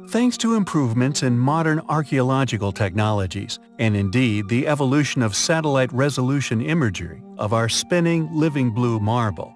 Thanks to improvements in modern archaeological technologies, and indeed the evolution of satellite resolution imagery of our spinning, living blue marble,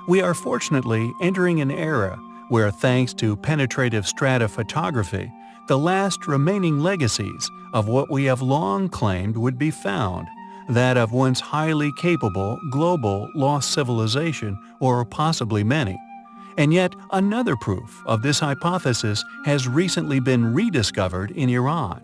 we are fortunately entering an era where, thanks to penetrative stratophotography, the last remaining legacies of what we have long claimed would be found, that of once highly capable global lost civilization, or possibly many. And yet another proof of this hypothesis has recently been rediscovered in Iran.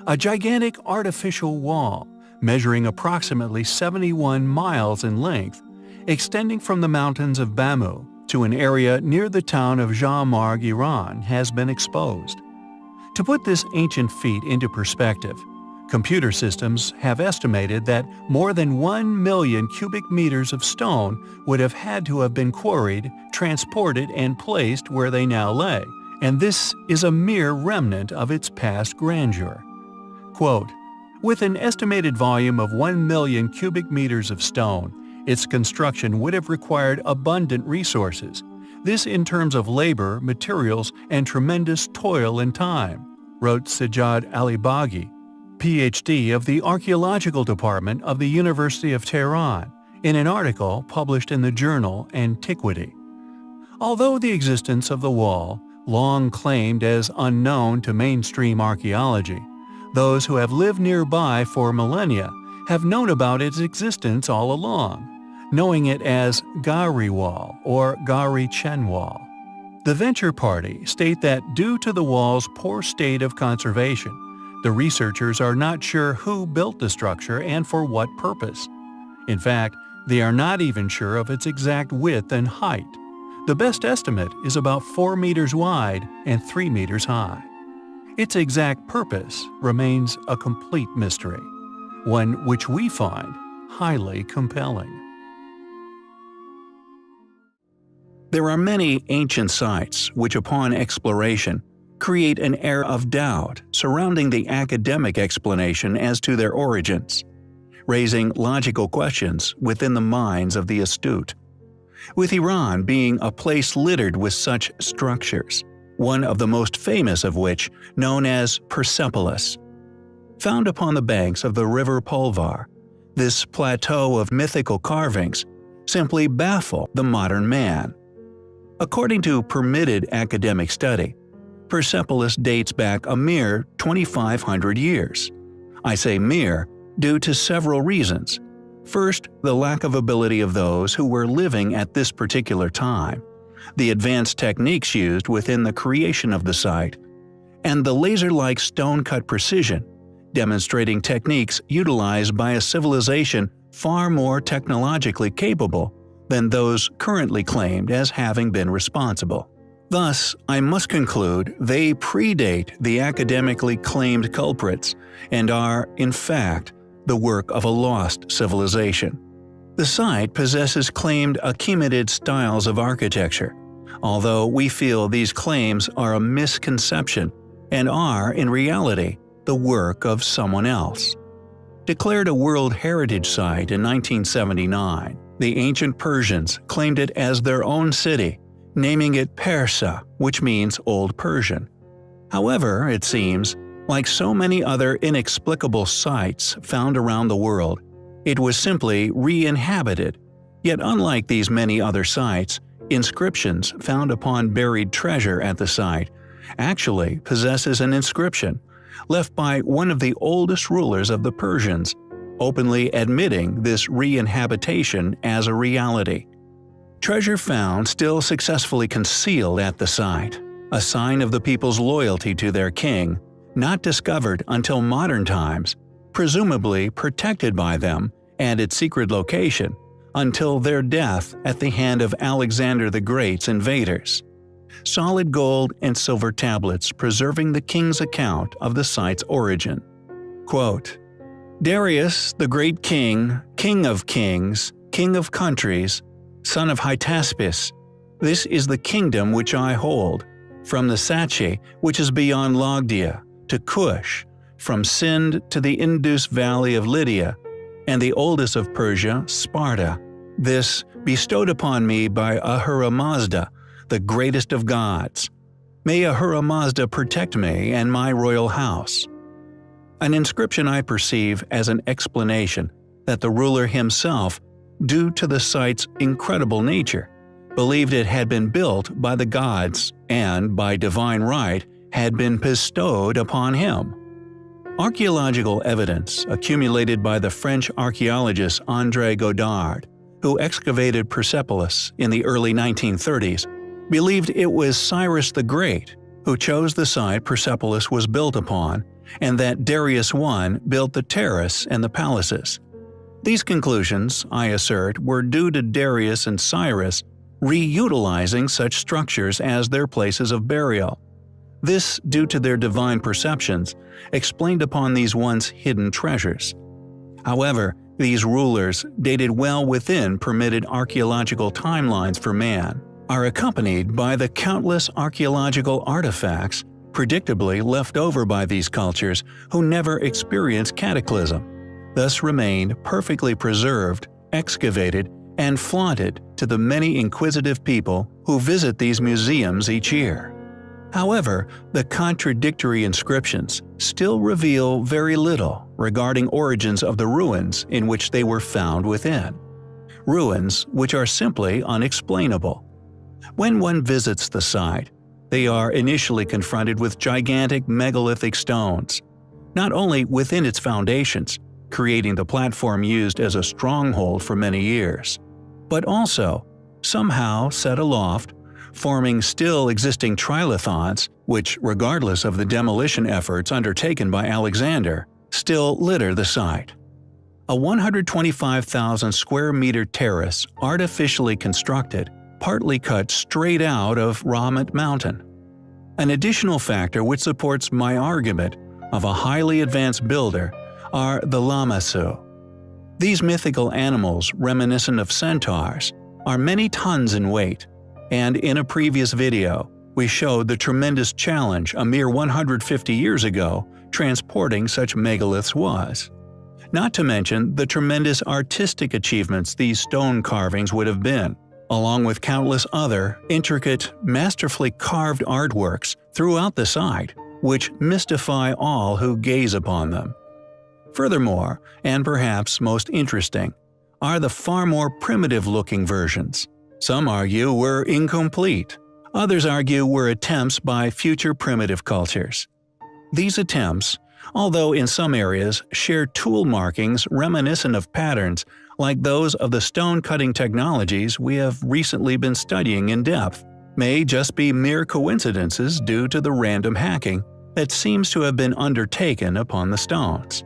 A gigantic artificial wall, measuring approximately 71 miles in length, extending from the mountains of Bamu to an area near the town of Jamarg, Iran, has been exposed. To put this ancient feat into perspective, computer systems have estimated that more than 1 million cubic meters of stone would have had to have been quarried, transported, and placed where they now lay, and this is a mere remnant of its past grandeur. Quote, "With an estimated volume of 1 million cubic meters of stone, its construction would have required abundant resources. This in terms of labor, materials, and tremendous toil and time," wrote Sajjad Alibaghi, Ph.D. of the Archaeological Department of the University of Tehran, in an article published in the journal Antiquity. Although the existence of the wall, long claimed as unknown to mainstream archaeology, those who have lived nearby for millennia have known about its existence all along, knowing it as Gari Wall or Gari Chen Wall. The Venture Party state that due to the wall's poor state of conservation, the researchers are not sure who built the structure and for what purpose. In fact, they are not even sure of its exact width and height. The best estimate is about 4 meters wide and 3 meters high. Its exact purpose remains a complete mystery, one which we find highly compelling. There are many ancient sites which, upon exploration, create an air of doubt surrounding the academic explanation as to their origins, raising logical questions within the minds of the astute. With Iran being a place littered with such structures, one of the most famous of which, known as Persepolis, found upon the banks of the river Pulvar, this plateau of mythical carvings simply baffle the modern man. According to permitted academic study, Persepolis dates back a mere 2,500 years. I say mere due to several reasons. First, the lack of ability of those who were living at this particular time, the advanced techniques used within the creation of the site, and the laser-like stone-cut precision, demonstrating techniques utilized by a civilization far more technologically capable than those currently claimed as having been responsible. Thus, I must conclude they predate the academically claimed culprits and are, in fact, the work of a lost civilization. The site possesses claimed Achaemenid styles of architecture, although we feel these claims are a misconception and are, in reality, the work of someone else. Declared a World Heritage Site in 1979, the ancient Persians claimed it as their own city, naming it Persia, which means Old Persian. However, it seems, like so many other inexplicable sites found around the world, it was simply re-inhabited. Yet unlike these many other sites, inscriptions found upon buried treasure at the site actually possesses an inscription left by one of the oldest rulers of the Persians, openly admitting this re-inhabitation as a reality. Treasure found still successfully concealed at the site, a sign of the people's loyalty to their king, not discovered until modern times, presumably protected by them and its secret location until their death at the hand of Alexander the Great's invaders. Solid gold and silver tablets preserving the king's account of the site's origin. Quote, "Darius, the great king, king of kings, king of countries, son of Hytaspes, this is the kingdom which I hold, from the Sachi, which is beyond Logdia, to Kush, from Sind to the Indus valley of Lydia, and the oldest of Persia, Sparta. This bestowed upon me by Ahura Mazda, the greatest of gods. May Ahura Mazda protect me and my royal house. An inscription I perceive as an explanation that the ruler himself, due to the site's incredible nature, believed it had been built by the gods and, by divine right, had been bestowed upon him. Archaeological evidence accumulated by the French archaeologist André Godard, who excavated Persepolis in the early 1930s, believed it was Cyrus the Great who chose the site Persepolis was built upon, and that Darius I built the terrace and the palaces. These conclusions, I assert, were due to Darius and Cyrus reutilizing such structures as their places of burial. This due to their divine perceptions, explained upon these once hidden treasures. However, these rulers, dated well within permitted archaeological timelines for man, are accompanied by the countless archaeological artifacts predictably left over by these cultures who never experienced cataclysm, thus remain perfectly preserved, excavated, and flaunted to the many inquisitive people who visit these museums each year. However, the contradictory inscriptions still reveal very little regarding origins of the ruins in which they were found within. Ruins which are simply unexplainable. When one visits the site, they are initially confronted with gigantic megalithic stones, not only within its foundations, creating the platform used as a stronghold for many years, but also, somehow set aloft, forming still existing trilithons which, regardless of the demolition efforts undertaken by Alexander, still litter the site. A 125,000 square meter terrace artificially constructed, partly cut straight out of Ramat Mountain. An additional factor which supports my argument of a highly advanced builder are the Lamassu. These mythical animals, reminiscent of centaurs, are many tons in weight, and in a previous video, we showed the tremendous challenge a mere 150 years ago transporting such megaliths was. Not to mention the tremendous artistic achievements these stone carvings would have been, along with countless other intricate, masterfully carved artworks throughout the site, which mystify all who gaze upon them. Furthermore, and perhaps most interesting, are the far more primitive-looking versions. Some argue were incomplete, others argue were attempts by future primitive cultures. These attempts, although in some areas share tool markings reminiscent of patterns like those of the stone-cutting technologies we have recently been studying in depth, may just be mere coincidences due to the random hacking that seems to have been undertaken upon the stones.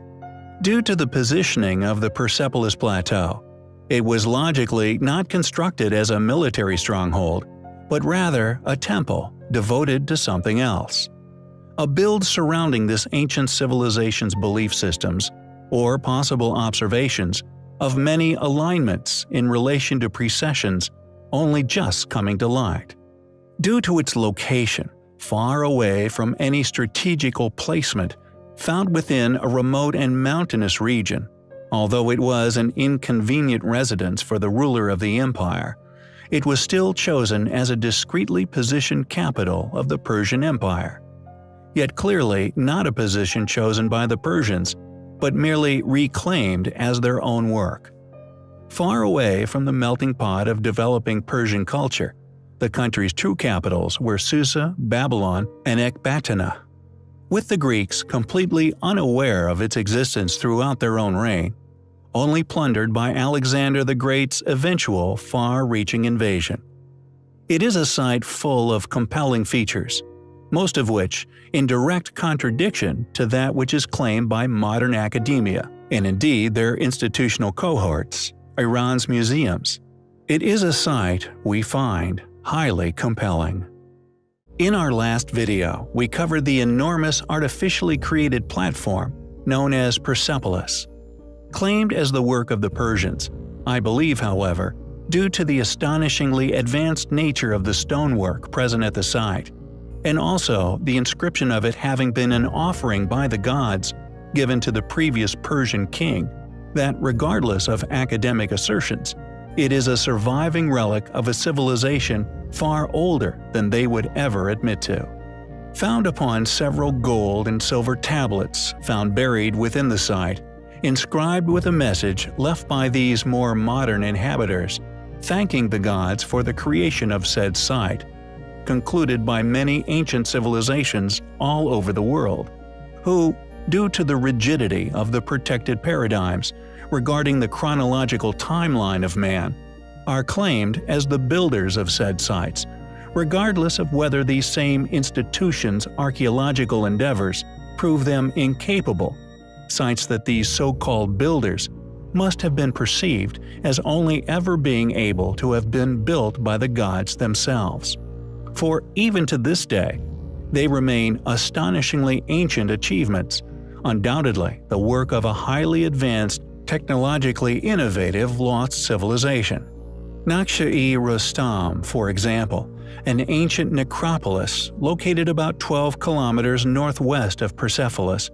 Due to the positioning of the Persepolis Plateau, it was logically not constructed as a military stronghold, but rather a temple devoted to something else. A build surrounding this ancient civilization's belief systems, or possible observations, of many alignments in relation to precessions only just coming to light. Due to its location, far away from any strategical placement, found within a remote and mountainous region, although it was an inconvenient residence for the ruler of the empire, it was still chosen as a discreetly positioned capital of the Persian Empire. Yet clearly not a position chosen by the Persians, but merely reclaimed as their own work. Far away from the melting pot of developing Persian culture, the country's true capitals were Susa, Babylon, and Ecbatana. With the Greeks completely unaware of its existence throughout their own reign, only plundered by Alexander the Great's eventual far-reaching invasion. It is a site full of compelling features, most of which in direct contradiction to that which is claimed by modern academia, and indeed their institutional cohorts, Iran's museums. It is a site we find highly compelling. In our last video, we covered the enormous artificially created platform known as Persepolis. Claimed as the work of the Persians, I believe, however, due to the astonishingly advanced nature of the stonework present at the site, and also the inscription of it having been an offering by the gods given to the previous Persian king, that regardless of academic assertions, it is a surviving relic of a civilization far older than they would ever admit to. Found upon several gold and silver tablets found buried within the site, inscribed with a message left by these more modern inhabitants, thanking the gods for the creation of said site, concluded by many ancient civilizations all over the world, who, due to the rigidity of the protected paradigms regarding the chronological timeline of man, are claimed as the builders of said sites, regardless of whether these same institutions' archaeological endeavors prove them incapable. Sites that these so-called builders must have been perceived as only ever being able to have been built by the gods themselves. For even to this day, they remain astonishingly ancient achievements, undoubtedly the work of a highly advanced, technologically innovative lost civilization. Naqsh-e-Rustam, for example, an ancient necropolis located about 12 kilometers northwest of Persepolis,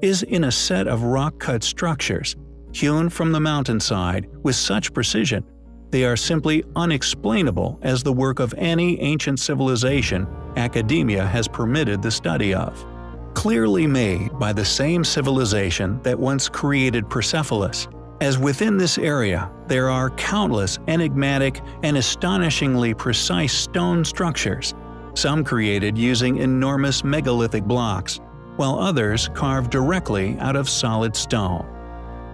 is in a set of rock-cut structures, hewn from the mountainside with such precision, they are simply unexplainable as the work of any ancient civilization academia has permitted the study of. Clearly made by the same civilization that once created Persepolis, as within this area there are countless enigmatic and astonishingly precise stone structures, some created using enormous megalithic blocks, while others carved directly out of solid stone.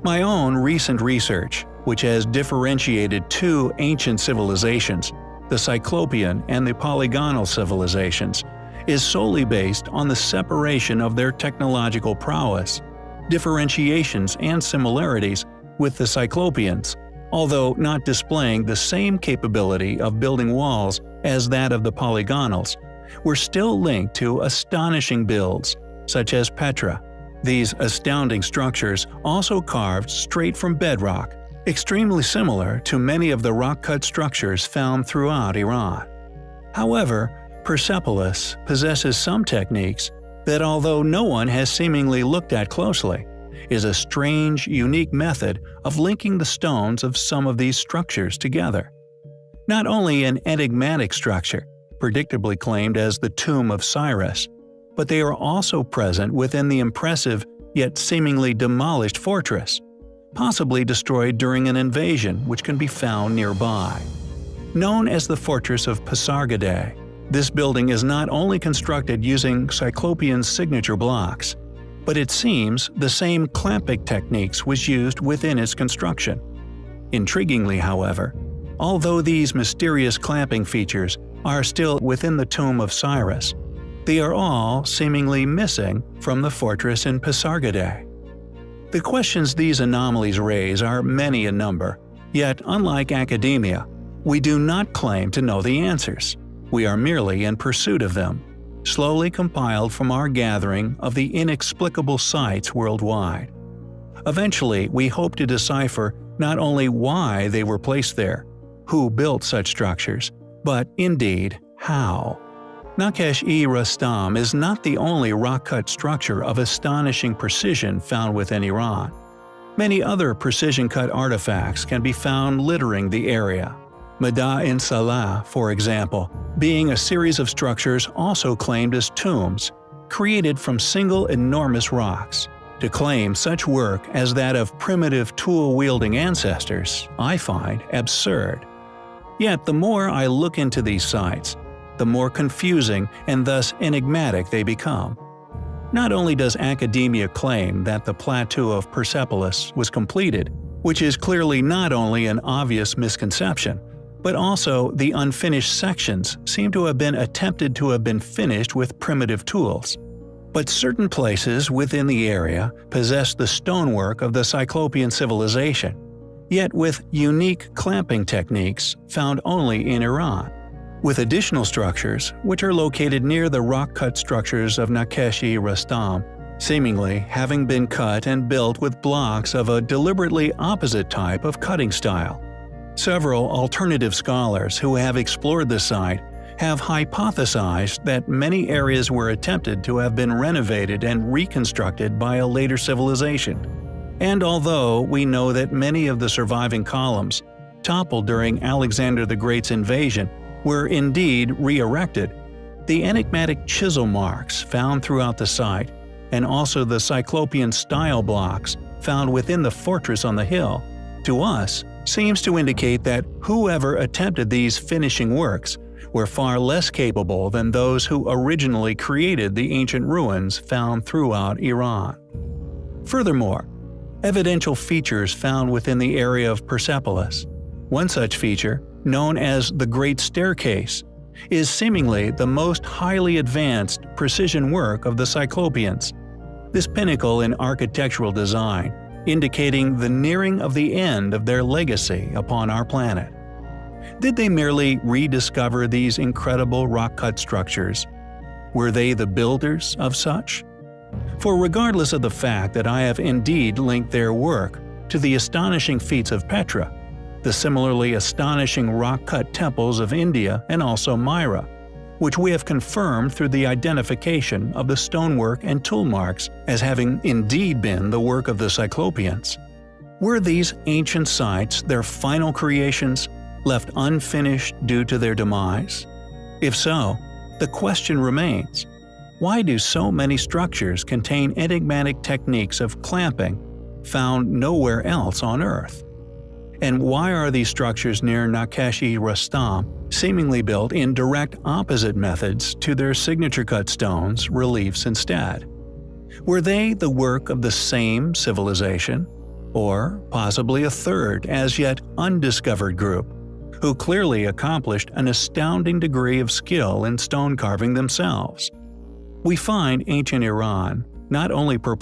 My own recent research, which has differentiated two ancient civilizations, the Cyclopean and the polygonal civilizations, is solely based on the separation of their technological prowess, differentiations and similarities with the Cyclopeans, although not displaying the same capability of building walls as that of the polygonals, were still linked to astonishing builds, such as Petra. These astounding structures also carved straight from bedrock, extremely similar to many of the rock-cut structures found throughout Iran. However, Persepolis possesses some techniques that, although no one has seemingly looked at closely, is a strange, unique method of linking the stones of some of these structures together. Not only an enigmatic structure, predictably claimed as the Tomb of Cyrus, but they are also present within the impressive yet seemingly demolished fortress, possibly destroyed during an invasion which can be found nearby. Known as the Fortress of Pasargadae, this building is not only constructed using Cyclopean signature blocks, but it seems the same clamping techniques was used within its construction. Intriguingly, however, although these mysterious clamping features are still within the Tomb of Cyrus, they are all seemingly missing from the fortress in Pasargadae. The questions these anomalies raise are many in number, yet unlike academia, we do not claim to know the answers. We are merely in pursuit of them, slowly compiled from our gathering of the inexplicable sites worldwide. Eventually, we hope to decipher not only why they were placed there, who built such structures, but indeed, how. Naqsh-e-Rustam is not the only rock-cut structure of astonishing precision found within Iran. Many other precision-cut artifacts can be found littering the area. Mada-in Salah, for example, being a series of structures also claimed as tombs, created from single enormous rocks. To claim such work as that of primitive tool-wielding ancestors, I find absurd. Yet the more I look into these sites, the more confusing and thus enigmatic they become. Not only does academia claim that the plateau of Persepolis was completed, which is clearly not only an obvious misconception, but also the unfinished sections seem to have been attempted to have been finished with primitive tools. But certain places within the area possess the stonework of the Cyclopean civilization, yet with unique clamping techniques found only in Iran. With additional structures, which are located near the rock-cut structures of Naqsh-e-Rustam, seemingly having been cut and built with blocks of a deliberately opposite type of cutting style. Several alternative scholars who have explored the site have hypothesized that many areas were attempted to have been renovated and reconstructed by a later civilization. And although we know that many of the surviving columns, toppled during Alexander the Great's invasion, were indeed re-erected, The enigmatic chisel marks found throughout the site, and also the Cyclopean style blocks found within the fortress on the hill, to us seems to indicate that whoever attempted these finishing works were far less capable than those who originally created the ancient ruins found throughout Iran. Furthermore, evidential features found within the area of Persepolis. One such feature, known as the Great Staircase, is seemingly the most highly advanced precision work of the Cyclopeans. This pinnacle in architectural design, indicating the nearing of the end of their legacy upon our planet. Did they merely rediscover these incredible rock-cut structures? Were they the builders of such? For regardless of the fact that I have indeed linked their work to the astonishing feats of Petra, the similarly astonishing rock-cut temples of India and also Myra, which we have confirmed through the identification of the stonework and tool marks as having indeed been the work of the Cyclopeans. Were these ancient sites their final creations, left unfinished due to their demise? If so, the question remains, why do so many structures contain enigmatic techniques of clamping found nowhere else on Earth? And why are these structures near Naqash-e-Rustam seemingly built in direct opposite methods to their signature cut stones reliefs instead? Were they the work of the same civilization? Or possibly a third, as yet undiscovered group, who clearly accomplished an astounding degree of skill in stone carving themselves? We find ancient Iran not only